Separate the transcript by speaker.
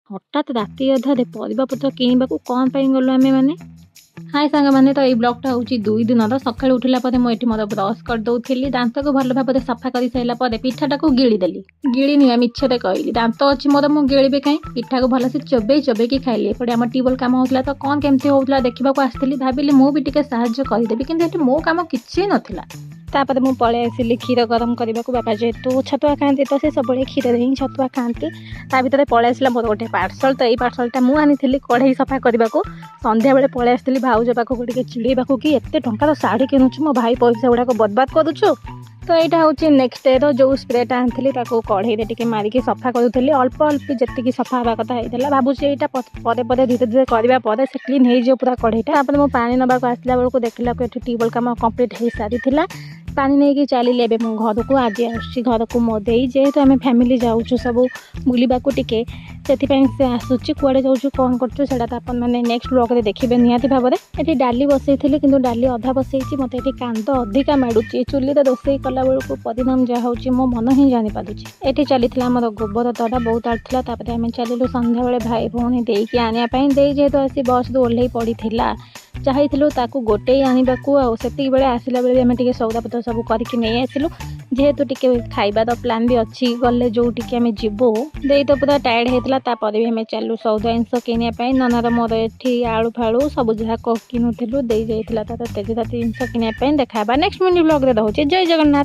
Speaker 1: हठात राति अधारे परिबापत्र किणवाक कौन पाई गलु आमे माने। हाय सांग मैंने तो ये ब्लॉगटा हूँ 2 दिन सका उठला मोर मोर ब्रश करदे दांत को भल भाव सफा कर सारापर पिठाटा को गिलीदेली गिड़ी नुआ मिछटे कहली दांत अच्छी मोर मुझे गिड़ी कहीं पिठा को भलसे चोबे चोबेकी खाइली एपटे आम ट्यूबवेल कम होता तो कौन केमती होता देखा आसती भाविली मुझे साहाଯ୍य करदेवी कि मो कम किसी नाला। तापर मुझे पलि आसिली क्षीर गरम करने को बापा जेहेतु छतुआ खाती तो से सब क्षीर ही छतुआ खाती ता भर पलि आसला मोर गोटे पार्सल तो ये पार्सलटा मुझे कढ़ई सफा करने को संध्या बेले पलि आसती भाउज पाखक टे चिड़ेबा कि एत टंकार शाढ़ी किणुचु मो भाई पैसा गुड़ाक बर्बाद करुचु। तो यहाँ हूँ नेक्स्ट डे जो स्प्रेटा आनी कढ़ई टे मारिकी सफा करूली अल्प अल्प जी सफा हवा कथा होता भावुँ यहाँ धीरे धीरे करने से क्लीन हो पूरा कढ़ईटा। मुझे पानी नवाक आसला बेलू देखला ट्यूबवेल कम कम्प्लीट हो सारी पानी नहीं कि चलिए एवं मो घर को आज घर को मो दे जेहेतु आम फैमिली जाऊँ सब बुलवाक टिके से आसूँ कुआड़े जाऊँ कौन कर मैंने नेक्स्ट ब्लॉग में देखिए निहाती भाव में। ये डाली बसई थी कि डाली अधा बसई मत ये कांद अधिका माड़ुची चुली रोसे कला बेलू परिणाम जहाँ हूँ मो मन ही जापारे। ये चली आम गोबर तड़ा बहुत आड़ता आम चलू संध्या बेले भाई भौणी देकी आनापी दे जेहेतु आसी बस रू ओह्ल पड़ी चाहिए ताकू गोटे आने को आती बेले आसला बेले आम सौदापत्र सब करके नहीं आसलु जेहेतु टिके खाइबार प्लान भी अच्छी गले जो आम जीवु दे तो पूरा टायर्ड होता भी आम चलू सौदा जिनस किनापी ननार मोर ये आलू फाड़ू सब जहाँ किणुलु दे जाता तेजराति जिनस किनापी देखा नेक्स्ट मिनी ब्लॉग रे रहुछि। जय जगन्नाथ।